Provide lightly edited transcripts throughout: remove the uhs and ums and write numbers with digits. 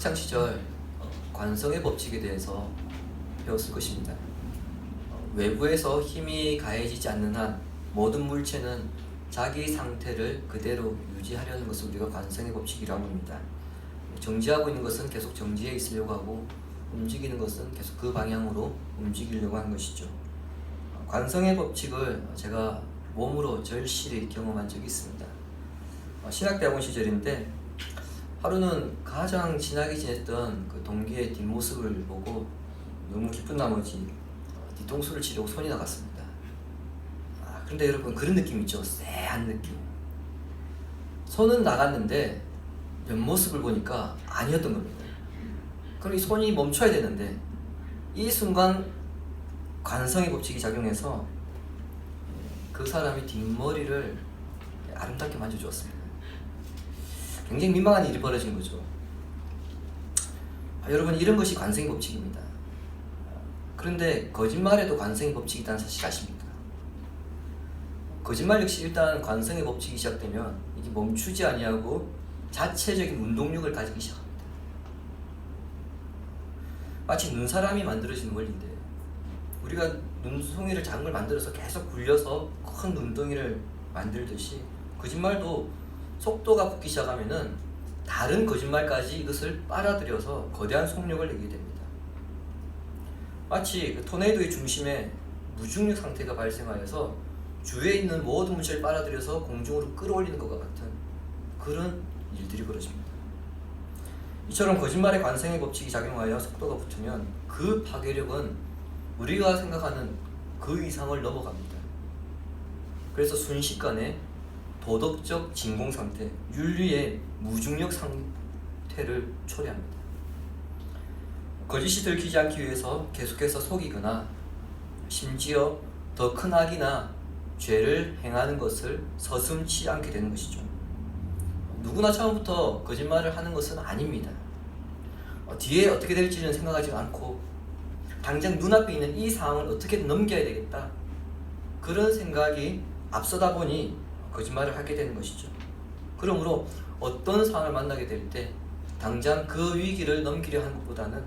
학창 시절 관성의 법칙에 대해서 배웠을 것입니다. 외부에서 힘이 가해지지 않는 한 모든 물체는 자기 상태를 그대로 유지하려는 것을 우리가 관성의 법칙이라고 합니다. 정지하고 있는 것은 계속 정지해 있으려고 하고, 움직이는 것은 계속 그 방향으로 움직이려고 하는 것이죠. 관성의 법칙을 제가 몸으로 절실히 경험한 적이 있습니다. 신학대학원 시절인데 하루는 가장 친하게 지냈던 그 동기의 뒷모습을 보고 너무 기쁜 나머지 뒤통수를 치려고 손이 나갔습니다. 그런데 여러분, 그런 느낌 있죠? 쎄한 느낌. 손은 나갔는데 옆모습을 보니까 아니었던 겁니다. 그럼 이 손이 멈춰야 되는데 이 순간 관성의 법칙이 작용해서 그 사람이 뒷머리를 아름답게 만져주었습니다. 굉장히 민망한 일이 벌어진 거죠. 여러분, 이런 것이 관성의 법칙입니다. 그런데 거짓말에도 관성의 법칙이 있다는 사실 아십니까? 거짓말 역시 일단 관성의 법칙이 시작되면 이게 멈추지 아니하고 자체적인 운동력을 가지기 시작합니다. 마치 눈사람이 만들어지는 원리인데, 우리가 눈송이를 작은 걸 만들어서 계속 굴려서 큰 눈덩이를 만들듯이 거짓말도 속도가 붙기 시작하면은 다른 거짓말까지 이것을 빨아들여서 거대한 속력을 내게 됩니다. 마치 그 토네이도의 중심에 무중력 상태가 발생하여서 주위에 있는 모든 물체를 빨아들여서 공중으로 끌어올리는 것과 같은 그런 일들이 벌어집니다. 이처럼 거짓말의 관성의 법칙이 작용하여 속도가 붙으면 그 파괴력은 우리가 생각하는 그 이상을 넘어갑니다. 그래서 순식간에 도덕적 진공 상태, 윤리의 무중력 상태를 초래합니다. 거짓이 들키지 않기 위해서 계속해서 속이거나 심지어 더 큰 악이나 죄를 행하는 것을 서슴지 않게 되는 것이죠. 누구나 처음부터 거짓말을 하는 것은 아닙니다. 뒤에 어떻게 될지는 생각하지 않고 당장 눈앞에 있는 이 상황을 어떻게든 넘겨야 되겠다, 그런 생각이 앞서다 보니 거짓말을 하게 되는 것이죠. 그러므로 어떤 상황을 만나게 될 때 당장 그 위기를 넘기려 하는 것보다는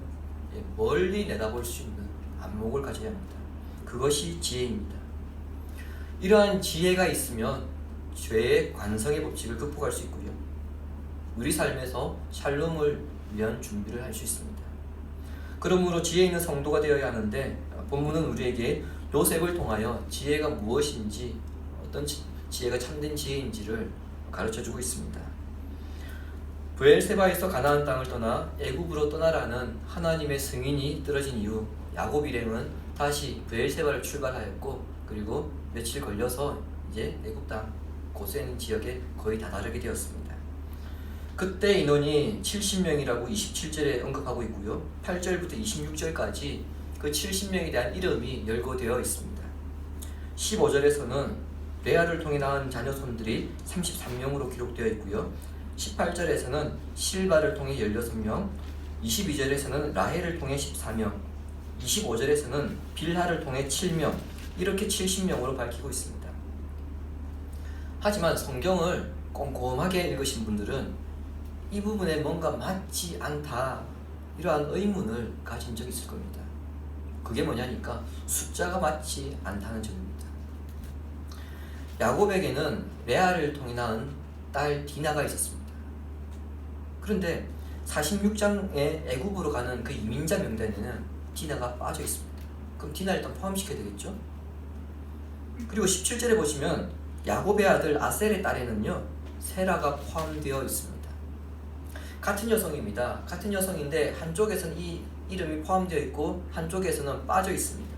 멀리 내다볼 수 있는 안목을 가져야 합니다. 그것이 지혜입니다. 이러한 지혜가 있으면 죄의 관성의 법칙을 극복할 수 있고요, 우리 삶에서 샬롬을 위한 준비를 할 수 있습니다. 그러므로 지혜 있는 성도가 되어야 하는데, 본문은 우리에게 요셉을 통하여 지혜가 무엇인지, 어떤 지혜가 참된 지혜인지를 가르쳐주고 있습니다. 브엘세바에서 가나안 땅을 떠나 애굽으로 떠나라는 하나님의 승인이 떨어진 이후 야곱 일행은 다시 브엘세바를 출발하였고, 그리고 며칠 걸려서 이제 애굽 땅 고센 지역에 거의 다다르게 되었습니다. 그때 인원이 70명이라고 27절에 언급하고 있고요, 8절부터 26절까지 그 70명에 대한 이름이 열거되어 있습니다. 15절에서는 레아를 통해 낳은 자녀손들이 33명으로 기록되어 있고요, 18절에서는 실바를 통해 16명, 22절에서는 라헬을 통해 14명, 25절에서는 빌하를 통해 7명, 이렇게 70명으로 밝히고 있습니다. 하지만 성경을 꼼꼼하게 읽으신 분들은 이 부분에 뭔가 맞지 않다, 이러한 의문을 가진 적이 있을 겁니다. 그게 뭐냐니까 숫자가 맞지 않다는 점입니다. 야곱에게는 레아를 통해 낳은 딸 디나가 있었습니다. 그런데 46장에 애굽으로 가는 그 이민자 명단에는 디나가 빠져 있습니다. 그럼 디나를 일단 포함시켜야 되겠죠? 그리고 17절에 보시면 야곱의 아들 아셀의 딸에는요, 세라가 포함되어 있습니다. 같은 여성입니다. 같은 여성인데 한쪽에서는 이 이름이 포함되어 있고 한쪽에서는 빠져 있습니다.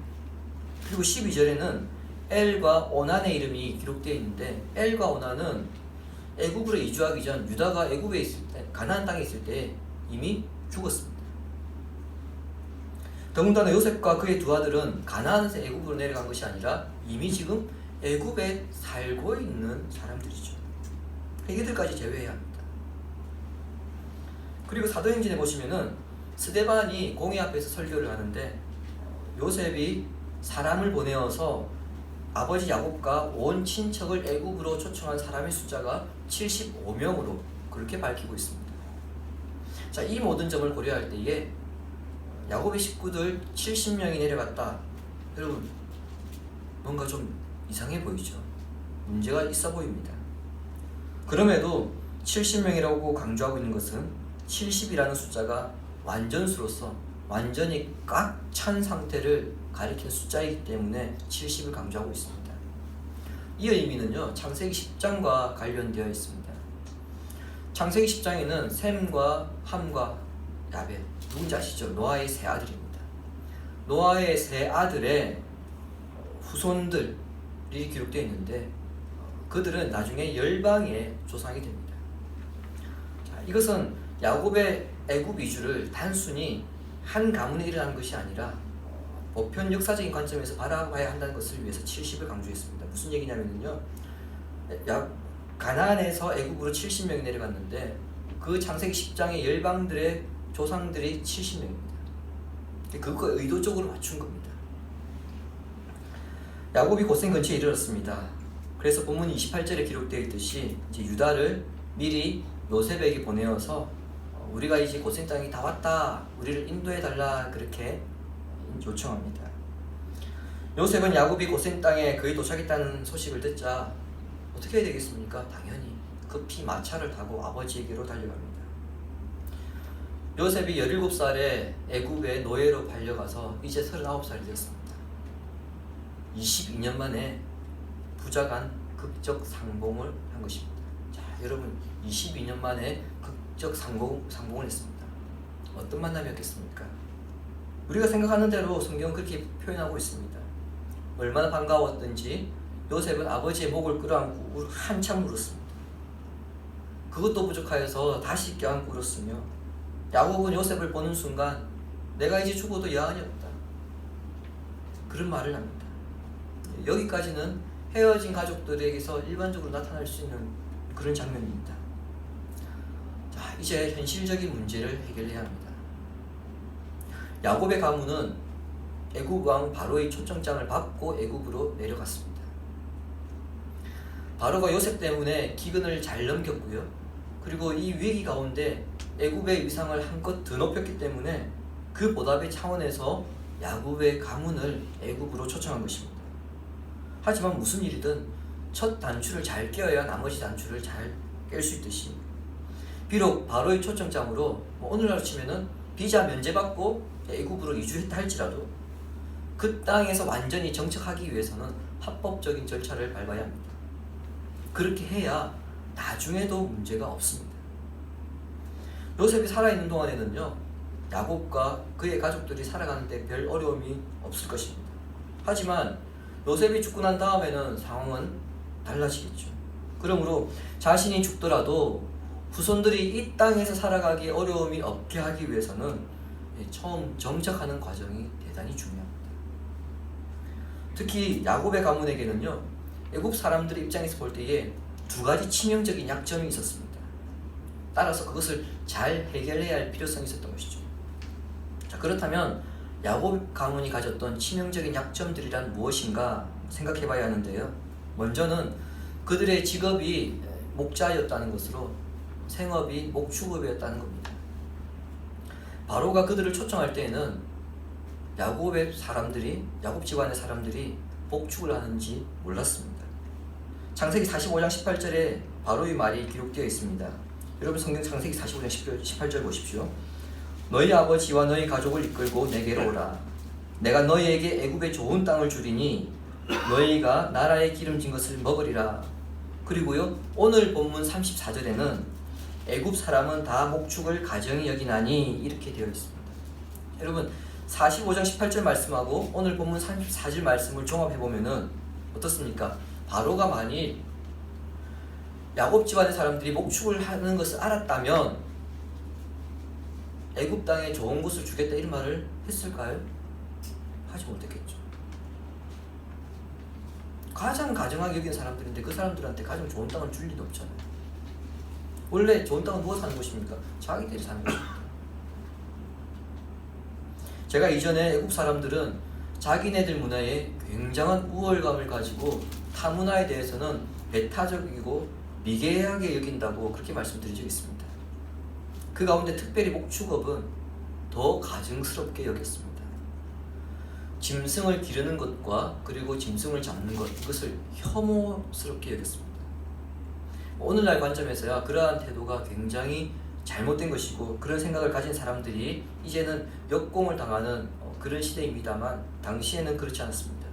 그리고 12절에는 엘과 오난의 이름이 기록되어 있는데, 엘과 오난은 애굽으로 이주하기 전 유다가 애굽에 있을 때, 가나안 땅에 있을 때 이미 죽었습니다. 더군다나 요셉과 그의 두 아들은 가나안에서 애굽으로 내려간 것이 아니라 이미 지금 애굽에 살고 있는 사람들이죠. 이들까지 제외해야 합니다. 그리고 사도행전에 보시면은 스데반이 공회 앞에서 설교를 하는데, 요셉이 사람을 보내어서 아버지 야곱과 온 친척을 애굽으로 초청한 사람의 숫자가 75명으로 그렇게 밝히고 있습니다. 자, 이 모든 점을 고려할 때에 야곱의 식구들 70명이 내려갔다. 여러분, 뭔가 좀 이상해 보이죠? 문제가 있어 보입니다. 그럼에도 70명이라고 강조하고 있는 것은 70이라는 숫자가 완전수로서 완전히 꽉 찬 상태를 가리키는 숫자이기 때문에 70을 강조하고 있습니다. 이 의미는요, 창세기 10장과 관련되어 있습니다. 창세기 10장에는 셈과 함과 야벳, 누군지 아시죠? 노아의 세 아들입니다. 노아의 세 아들의 후손들이 기록되어 있는데 그들은 나중에 열방의 조상이 됩니다. 자, 이것은 야곱의 애굽 이주를 단순히 한 가문에 일어난 것이 아니라 보편 역사적인 관점에서 바라봐야 한다는 것을 위해서 70을 강조했습니다. 무슨 얘기냐면요, 가나안에서 애굽으로 70명이 내려갔는데 그 창세기 10장의 열방들의 조상들이 70명입니다. 그거 의도적으로 맞춘 겁니다. 야곱이 고센 근처에 이르렀습니다. 그래서 본문 28절에 기록되어 있듯이 이제 유다를 미리 요셉에게 보내어서 우리가 이제 고센 땅이 다 왔다, 우리를 인도해 달라, 그렇게 요청합니다. 요셉은 야곱이 고센 땅에 거의 도착했다는 소식을 듣자 어떻게 해야 되겠습니까? 당연히 급히 마차를 타고 아버지에게로 달려갑니다. 요셉이 17살에 애굽의 노예로 팔려가서 이제 39살이 되었습니다. 22년 만에 부자간 극적 상봉을 한 것입니다. 자, 여러분, 22년 만에 극적 상봉을 했습니다. 어떤 만남이었겠습니까? 우리가 생각하는 대로 성경은 그렇게 표현하고 있습니다. 얼마나 반가웠던지 요셉은 아버지의 목을 끌어안고 한참 울었습니다. 그것도 부족하여서 다시 껴안고 울었으며 야곱은 요셉을 보는 순간 내가 이제 죽어도 여한이 없다, 그런 말을 합니다. 여기까지는 헤어진 가족들에게서 일반적으로 나타날 수 있는 그런 장면입니다. 자, 이제 현실적인 문제를 해결해야 합니다. 야곱의 가문은 애굽 왕 바로의 초청장을 받고 애굽으로 내려갔습니다. 바로가 요셉 때문에 기근을 잘 넘겼고요. 그리고 이 위기 가운데 애굽의 위상을 한껏 더 높였기 때문에 그 보답의 차원에서 야곱의 가문을 애굽으로 초청한 것입니다. 하지만 무슨 일이든 첫 단추를 잘 꿰어야 나머지 단추를 잘 깰 수 있듯이 비록 바로의 초청장으로 오늘날로 치면은 비자 면제받고 애굽으로 이주했다 할지라도 그 땅에서 완전히 정착하기 위해서는 합법적인 절차를 밟아야 합니다. 그렇게 해야 나중에도 문제가 없습니다. 요셉이 살아있는 동안에는요, 야곱과 그의 가족들이 살아가는데 별 어려움이 없을 것입니다. 하지만 요셉이 죽고 난 다음에는 상황은 달라지겠죠. 그러므로 자신이 죽더라도 후손들이 이 땅에서 살아가기 어려움이 없게 하기 위해서는 처음 정착하는 과정이 대단히 중요합니다. 특히 야곱의 가문에게는요, 애굽 사람들의 입장에서 볼 때에 두 가지 치명적인 약점이 있었습니다. 따라서 그것을 잘 해결해야 할 필요성이 있었던 것이죠. 자, 그렇다면 야곱 가문이 가졌던 치명적인 약점들이란 무엇인가 생각해 봐야 하는데요. 먼저는 그들의 직업이 목자였다는 것으로 생업이 목축업이었다는 겁니다. 바로가 그들을 초청할 때에는 야곱 집안의 사람들이 목축을 하는지 몰랐습니다. 창세기 45장 18절에 바로의 말이 기록되어 있습니다. 여러분, 성경 창세기 45장 18절 보십시오. 너희 아버지와 너희 가족을 이끌고 내게로 오라. 내가 너희에게 애굽의 좋은 땅을 주리니 너희가 나라의 기름진 것을 먹으리라. 그리고요, 오늘 본문 34절에는 애굽 사람은 다 목축을 가정히 여기나니 이렇게 되어 있습니다. 여러분, 45장 18절 말씀하고 오늘 본문 34절 말씀을 종합해보면은 어떻습니까? 바로가 만일 야곱 집안의 사람들이 목축을 하는 것을 알았다면 애굽 땅에 좋은 곳을 주겠다 이런 말을 했을까요? 하지 못했겠죠. 가장 가정하게 여기는 사람들인데 그 사람들한테 가장 좋은 땅을 줄 리도 없잖아요. 원래 좋은 땅은 누가 사는 곳입니까? 자기들이 사는 곳입니다. 제가 이전에 애굽 사람들은 자기네들 문화에 굉장한 우월감을 가지고 타 문화에 대해서는 배타적이고 미개하게 여긴다고 그렇게 말씀드린 적이 있습니다. 그 가운데 특별히 목축업은 더 가증스럽게 여겼습니다. 짐승을 기르는 것과 그리고 짐승을 잡는 것, 이것을 혐오스럽게 여겼습니다. 오늘날 관점에서야 그러한 태도가 굉장히 잘못된 것이고 그런 생각을 가진 사람들이 이제는 역공을 당하는 그런 시대입니다만, 당시에는 그렇지 않았습니다.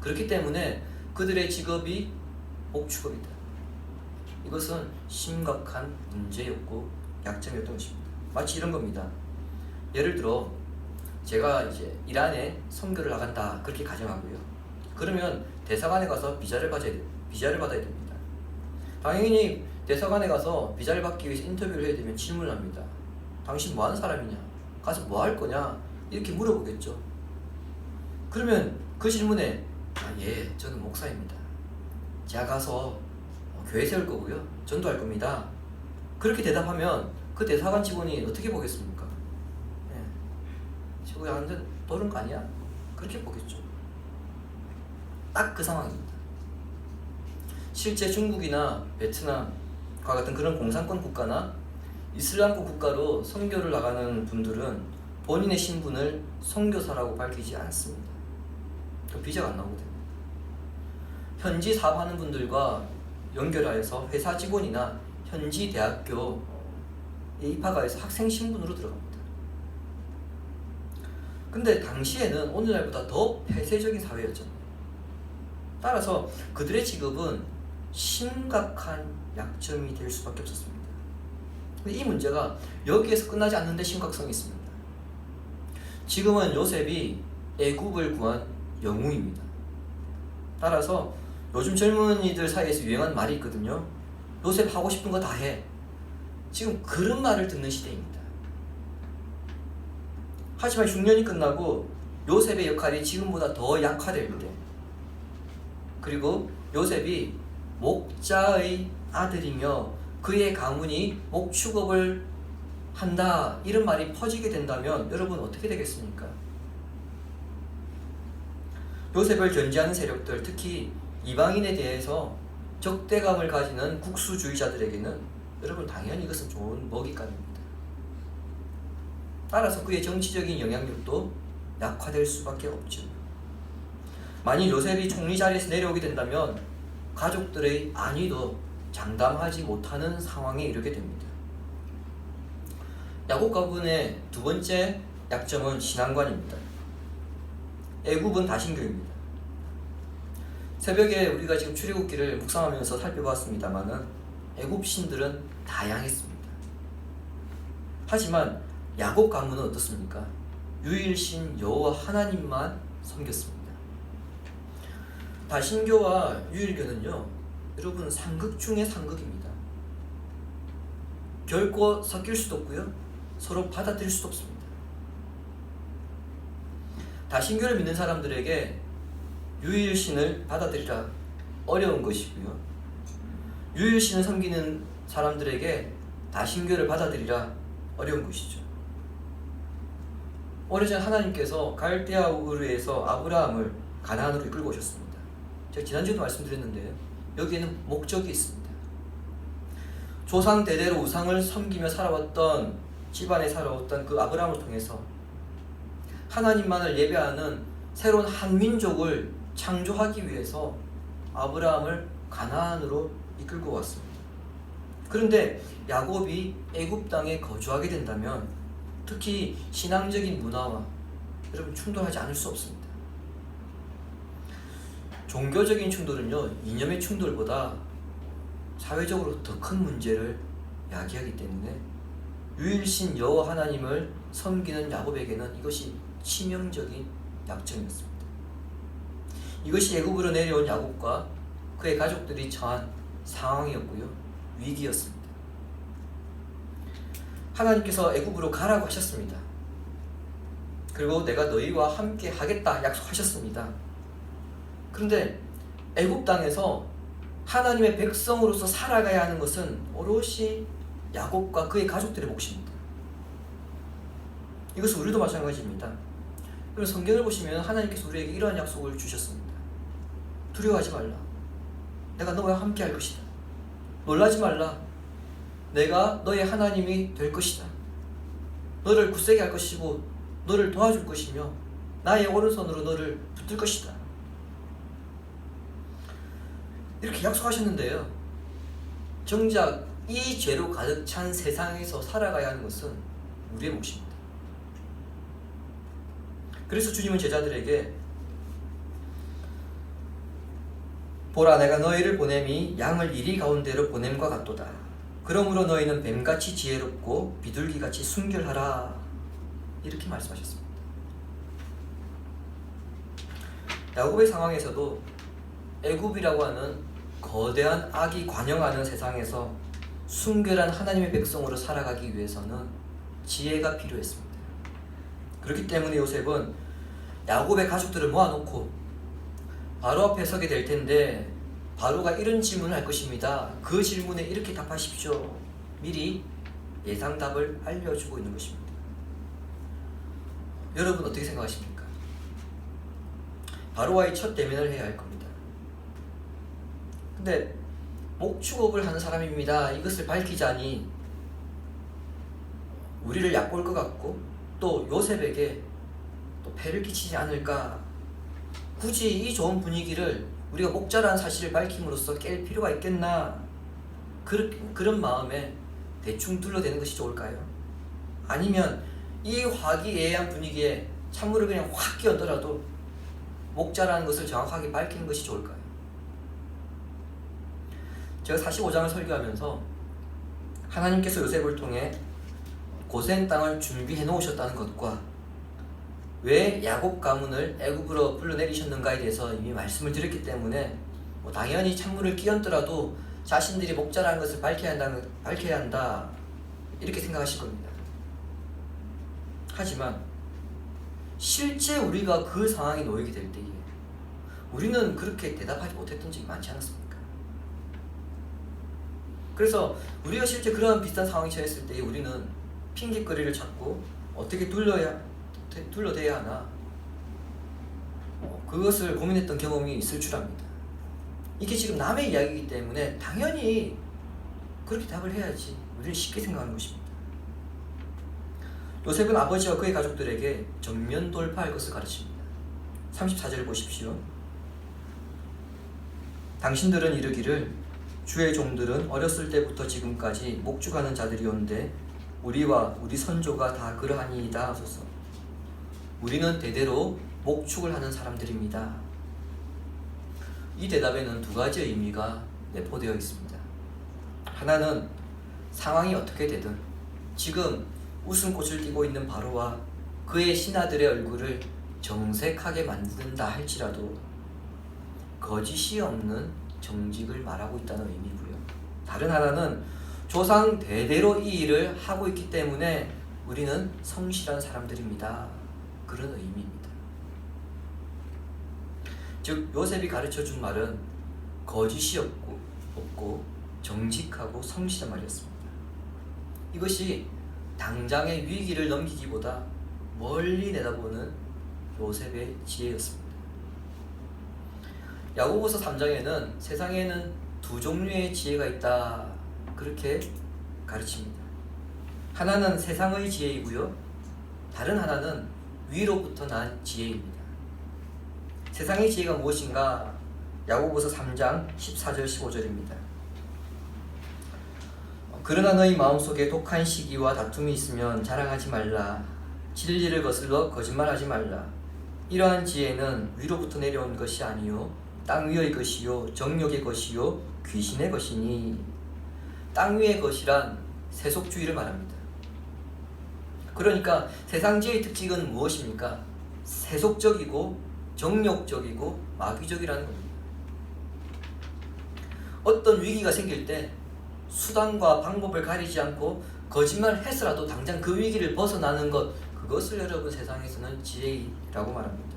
그렇기 때문에 그들의 직업이 목축업이다. 이것은 심각한 문제였고 약점이었던 것입니다. 마치 이런 겁니다. 예를 들어 제가 이제 이란에 선교를 나간다, 그렇게 가정하고요. 그러면 대사관에 가서 비자를 받아야 됩니다. 당연히 대사관에 가서 비자를 받기 위해서 인터뷰를 해야 되면 질문을 합니다. 당신 뭐 하는 사람이냐? 가서 뭐 할 거냐? 이렇게 물어보겠죠. 그러면 그 질문에 예, 저는 목사입니다. 제가 가서 교회 세울 거고요. 전도할 겁니다. 그렇게 대답하면 그 대사관 직원이 어떻게 보겠습니까? 지금 완전 도른 거 아니야? 그렇게 보겠죠. 딱 그 상황입니다. 실제 중국이나 베트남과 같은 그런 공산권 국가나 이슬람권 국가로 선교를 나가는 분들은 본인의 신분을 선교사라고 밝히지 않습니다. 또 비자가 안 나오게 됩니다. 현지 사업하는 분들과 연결하여서 회사 직원이나 현지 대학교에 입학하여서 학생 신분으로 들어갑니다. 근데 당시에는 오늘날보다 더 폐쇄적인 사회였잖아요. 따라서 그들의 직업은 심각한 약점이 될 수밖에 없었습니다. 근데 이 문제가 여기에서 끝나지 않는데 심각성이 있습니다. 지금은 요셉이 애굽을 구한 영웅입니다. 따라서 요즘 젊은이들 사이에서 유행하는 말이 있거든요. 요셉 하고 싶은 거 다 해. 지금 그런 말을 듣는 시대입니다. 하지만 흉년이 끝나고 요셉의 역할이 지금보다 더 약화될 때, 그리고 요셉이 목자의 아들이며 그의 가문이 목축업을 한다, 이런 말이 퍼지게 된다면 여러분 어떻게 되겠습니까? 요셉을 견제하는 세력들, 특히 이방인에 대해서 적대감을 가지는 국수주의자들에게는 여러분 당연히 이것은 좋은 먹잇감입니다. 따라서 그의 정치적인 영향력도 약화될 수밖에 없죠. 만일 요셉이 총리 자리에서 내려오게 된다면 가족들의 안위도 장담하지 못하는 상황에 이르게 됩니다. 야곱 가문의 두 번째 약점은 신앙관입니다. 애굽은 다신교입니다. 새벽에 우리가 지금 출애굽기를 묵상하면서 살펴봤습니다마는 애굽 신들은 다양했습니다. 하지만 야곱 가문은 어떻습니까? 유일신 여호와 하나님만 섬겼습니다. 다신교와 유일교는요, 여러분 상극 중의 상극입니다. 결코 섞일 수도 없고요, 서로 받아들일 수도 없습니다. 다신교를 믿는 사람들에게 유일신을 받아들이라 어려운 것이고요, 유일신을 섬기는 사람들에게 다신교를 받아들이라 어려운 것이죠. 오래전 하나님께서 갈대아 우르에서 아브라함을 가나안으로 이끌고 오셨습니다. 제가 지난주에도 말씀드렸는데요, 여기에는 목적이 있습니다. 조상 대대로 우상을 섬기며 살아왔던 집안에 살아왔던 그 아브라함을 통해서 하나님만을 예배하는 새로운 한 민족을 창조하기 위해서 아브라함을 가나안으로 이끌고 왔습니다. 그런데 야곱이 애굽 땅에 거주하게 된다면 특히 신앙적인 문화와 여러분 충돌하지 않을 수 없습니다. 종교적인 충돌은요, 이념의 충돌보다 사회적으로 더 큰 문제를 야기하기 때문에 유일신 여호와 하나님을 섬기는 야곱에게는 이것이 치명적인 약점이었습니다. 이것이 애굽으로 내려온 야곱과 그의 가족들이 처한 상황이었고요, 위기였습니다. 하나님께서 애굽으로 가라고 하셨습니다. 그리고 내가 너희와 함께 하겠다 약속하셨습니다. 그런데 애굽 땅에서 하나님의 백성으로서 살아가야 하는 것은 오롯이 야곱과 그의 가족들의 몫입니다. 이것은 우리도 마찬가지입니다. 그럼 성경을 보시면 하나님께서 우리에게 이러한 약속을 주셨습니다. 두려워하지 말라. 내가 너와 함께 할 것이다. 놀라지 말라. 내가 너의 하나님이 될 것이다. 너를 굳세게 할 것이고 너를 도와줄 것이며 나의 오른손으로 너를 붙들 것이다. 이렇게 약속하셨는데요. 정작 이 죄로 가득 찬 세상에서 살아가야 하는 것은 우리의 몫입니다. 그래서 주님은 제자들에게 보라, 내가 너희를 보냄이 양을 이리 가운데로 보냄과 같도다. 그러므로 너희는 뱀같이 지혜롭고 비둘기같이 순결하라. 이렇게 말씀하셨습니다. 야곱의 상황에서도 애굽이라고 하는 거대한 악이 관영하는 세상에서 순결한 하나님의 백성으로 살아가기 위해서는 지혜가 필요했습니다. 그렇기 때문에 요셉은 야곱의 가족들을 모아놓고 바로 앞에 서게 될 텐데 바로가 이런 질문을 할 것입니다. 그 질문에 이렇게 답하십시오. 미리 예상답을 알려주고 있는 것입니다. 여러분 어떻게 생각하십니까? 바로와의 첫 대면을 해야 할 겁니다. 근데 목축업을 하는 사람입니다. 이것을 밝히자니 우리를 얕볼 것 같고 또 요셉에게 또 폐를 끼치지 않을까. 굳이 이 좋은 분위기를 우리가 목자라는 사실을 밝힘으로써 깰 필요가 있겠나. 그런 마음에 대충 둘러대는 것이 좋을까요? 아니면 이 화기애애한 분위기에 찬물을 그냥 확 끼얹더라도 목자라는 것을 정확하게 밝히는 것이 좋을까요? 제가 45장을 설교하면서 하나님께서 요셉을 통해 고센 땅을 준비해 놓으셨다는 것과 왜 야곱 가문을 애굽으로 불러내리셨는가에 대해서 이미 말씀을 드렸기 때문에 당연히 찬물을 끼얹더라도 자신들이 목자라는 것을 밝혀야 한다 이렇게 생각하실 겁니다. 하지만 실제 우리가 그 상황에 놓이게 될 때에 우리는 그렇게 대답하지 못했던 적이 많지 않았습니까? 그래서 우리가 실제 그런 비슷한 상황에 처했을 때에 우리는 핑계거리를 찾고 어떻게 둘러대야 하나 그것을 고민했던 경험이 있을 줄 압니다. 이게 지금 남의 이야기이기 때문에 당연히 그렇게 답을 해야지 우리는 쉽게 생각하는 것입니다. 요셉은 아버지와 그의 가족들에게 정면 돌파할 것을 가르칩니다. 34절을 보십시오. 당신들은 이르기를 주의 종들은 어렸을 때부터 지금까지 목축하는 자들이온데 우리와 우리 선조가 다 그러하니이다 하소서. 우리는 대대로 목축을 하는 사람들입니다. 이 대답에는 두 가지 의미가 내포되어 있습니다. 하나는 상황이 어떻게 되든 지금 웃음꽃을 띠고 있는 바로와 그의 신하들의 얼굴을 정색하게 만든다 할지라도 거짓이 없는 정직을 말하고 있다는 의미고요. 다른 하나는 조상 대대로 이 일을 하고 있기 때문에 우리는 성실한 사람들입니다. 그런 의미입니다. 즉 요셉이 가르쳐준 말은 거짓이 없고 정직하고 성실한 말이었습니다. 이것이 당장의 위기를 넘기기보다 멀리 내다보는 요셉의 지혜였습니다. 야고보서 3장에는 세상에는 두 종류의 지혜가 있다 그렇게 가르칩니다. 하나는 세상의 지혜이고요. 다른 하나는 위로부터 난 지혜입니다. 세상의 지혜가 무엇인가? 야고보서 3장 14절 15절입니다. 그러나 너희 마음속에 독한 시기와 다툼이 있으면 자랑하지 말라. 진리를 거슬러 거짓말하지 말라. 이러한 지혜는 위로부터 내려온 것이 아니요 땅 위의 것이요 정욕의 것이요 귀신의 것이니. 땅 위의 것이란 세속주의를 말합니다. 그러니까 세상 지혜의 특징은 무엇입니까? 세속적이고 정욕적이고 마귀적이라는 겁니다. 어떤 위기가 생길 때 수단과 방법을 가리지 않고 거짓말을 해서라도 당장 그 위기를 벗어나는 것, 그것을 여러분 세상에서는 지혜라고 말합니다.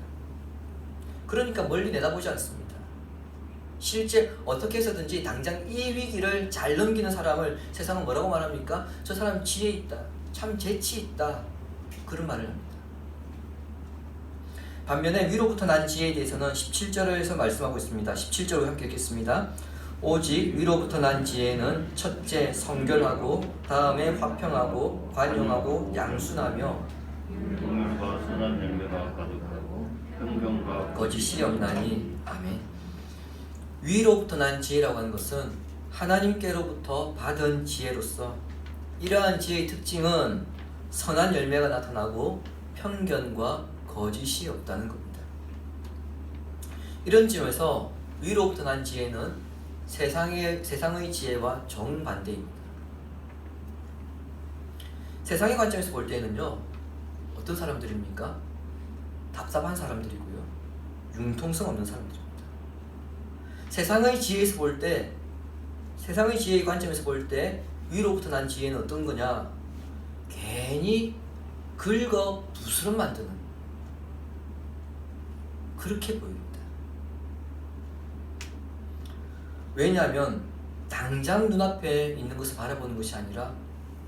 그러니까 멀리 내다보지 않습니다. 실제 어떻게 해서든지 당장 이 위기를 잘 넘기는 사람을 세상은 뭐라고 말합니까? 저 사람 지혜 있다, 참 재치 있다, 그런 말을 합니다. 반면에 위로부터 난 지혜에 대해서는 17절에서 말씀하고 있습니다. 17절을 함께 읽겠습니다. 오직 위로부터 난 지혜는 첫째 성결하고 다음에 화평하고 관용하고 양순하며 공의와 선한 열매가 가득하고 평경과 거짓이 없나니. 아멘. 위로부터 난 지혜라고 하는 것은 하나님께로부터 받은 지혜로서 이러한 지혜의 특징은 선한 열매가 나타나고 편견과 거짓이 없다는 겁니다. 이런 점에서 위로부터 난 지혜는 세상의 지혜와 정반대입니다. 세상의 관점에서 볼 때는요, 어떤 사람들입니까? 답답한 사람들이고요, 융통성 없는 사람들입니다. 세상의 지혜에서 볼 때, 세상의 지혜의 관점에서 볼 때 위로부터 난 지혜는 어떤 거냐? 괜히 긁어 붓으로 만드는, 그렇게 보입니다. 왜냐하면 당장 눈앞에 있는 것을 바라보는 것이 아니라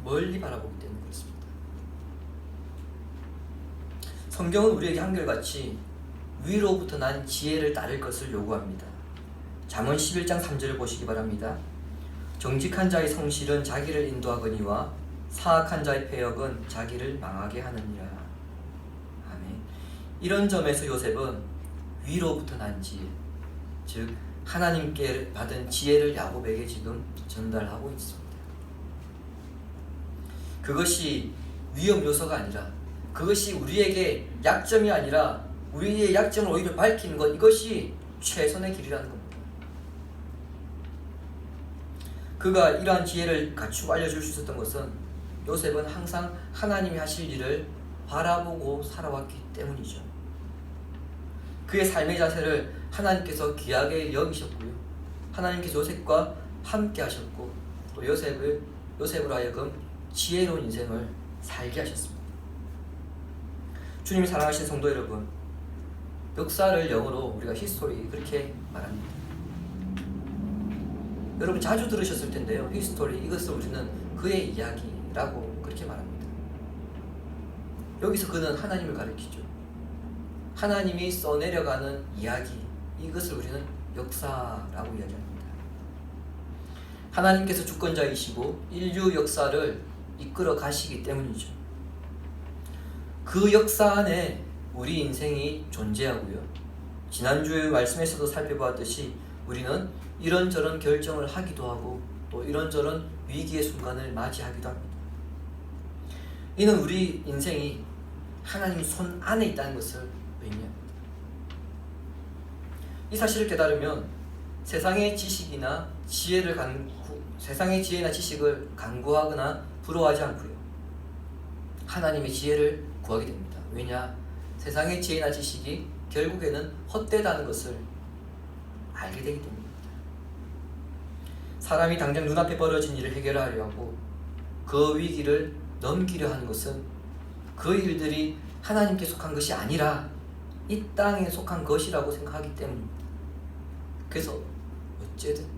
멀리 바라보기 때문에 그렇습니다. 성경은 우리에게 한결같이 위로부터 난 지혜를 따를 것을 요구합니다. 잠언 11장 3절을 보시기 바랍니다. 정직한 자의 성실은 자기를 인도하거니와 사악한 자의 패역은 자기를 망하게 하느니라. 아멘. 이런 점에서 요셉은 위로부터 난 지혜, 즉 하나님께 받은 지혜를 야곱에게 지금 전달하고 있습니다. 그것이 위험 요소가 아니라, 그것이 우리에게 약점이 아니라 우리의 약점을 오히려 밝히는 것, 이것이 최선의 길이라는 겁니다. 그가 이러한 지혜를 갖추고 알려줄 수 있었던 것은 요셉은 항상 하나님이 하실 일을 바라보고 살아왔기 때문이죠. 그의 삶의 자세를 하나님께서 귀하게 여기셨고요, 하나님께서 요셉과 함께 하셨고, 또 요셉으로 하여금 지혜로운 인생을 살게 하셨습니다. 주님이 사랑하신 성도 여러분, 역사를 영어로 우리가 히스토리 그렇게 말합니다. 여러분 자주 들으셨을 텐데요, 히스토리, 이것을 우리는 그의 이야기라고 그렇게 말합니다. 여기서 그는 하나님을 가리키죠. 하나님이 써내려가는 이야기, 이것을 우리는 역사라고 이야기합니다. 하나님께서 주권자이시고 인류 역사를 이끌어 가시기 때문이죠. 그 역사 안에 우리 인생이 존재하고요, 지난주의 말씀에서도 살펴보았듯이 우리는 이런저런 결정을 하기도 하고 또 이런저런 위기의 순간을 맞이하기도 합니다. 이는 우리 인생이 하나님 손 안에 있다는 것을 의미합니다. 이 사실을 깨달으면 세상의 지식이나 세상의 지혜나 지식을 간구하거나 부러워하지 않고요, 하나님의 지혜를 구하게 됩니다. 왜냐? 세상의 지혜나 지식이 결국에는 헛되다는 것을 알게 되기 때문입니다. 사람이 당장 눈앞에 벌어진 일을 해결하려 하고 그 위기를 넘기려 하는 것은 그 일들이 하나님께 속한 것이 아니라 이 땅에 속한 것이라고 생각하기 때문입니다. 그래서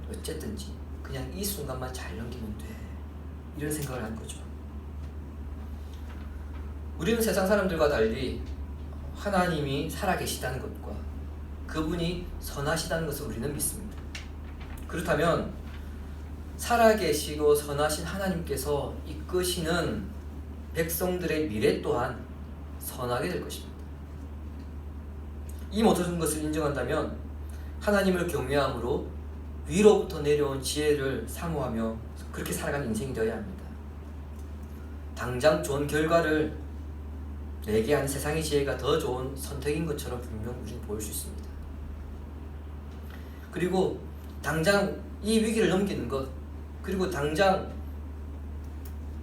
어쨌든지 그냥 이 순간만 잘 넘기면 돼, 이런 생각을 한 거죠. 우리는 세상 사람들과 달리 하나님이 살아계시다는 것과 그분이 선하시다는 것을 우리는 믿습니다. 그렇다면 살아계시고 선하신 하나님께서 이끄시는 백성들의 미래 또한 선하게 될 것입니다. 이 모든 것을 인정한다면 하나님을 경외함으로 위로부터 내려온 지혜를 사모하며 그렇게 살아가는 인생이 되어야 합니다. 당장 좋은 결과를 내게 하는 세상의 지혜가 더 좋은 선택인 것처럼 분명 우리는 보일 수 있습니다. 그리고 당장 이 위기를 넘기는 것, 그리고 당장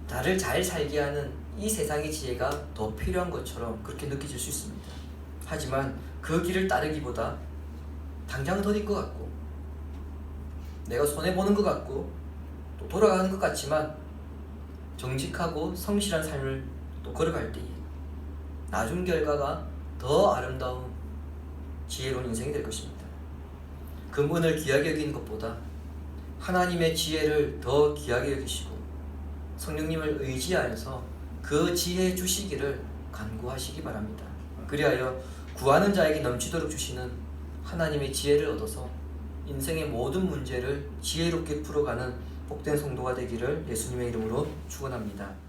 나를 잘 살게 하는 이 세상의 지혜가 더 필요한 것처럼 그렇게 느껴질 수 있습니다. 하지만 그 길을 따르기보다 당장은 더딜 것 같고 내가 손해보는 것 같고 또 돌아가는 것 같지만 정직하고 성실한 삶을 또 걸어갈 때에 나중 결과가 더 아름다운 지혜로운 인생이 될 것입니다. 근본을 귀하게 여기는 것보다 하나님의 지혜를 더 귀하게 여기시고 성령님을 의지하여서 그 지혜 주시기를 간구하시기 바랍니다. 그리하여 구하는 자에게 넘치도록 주시는 하나님의 지혜를 얻어서 인생의 모든 문제를 지혜롭게 풀어가는 복된 성도가 되기를 예수님의 이름으로 축원합니다.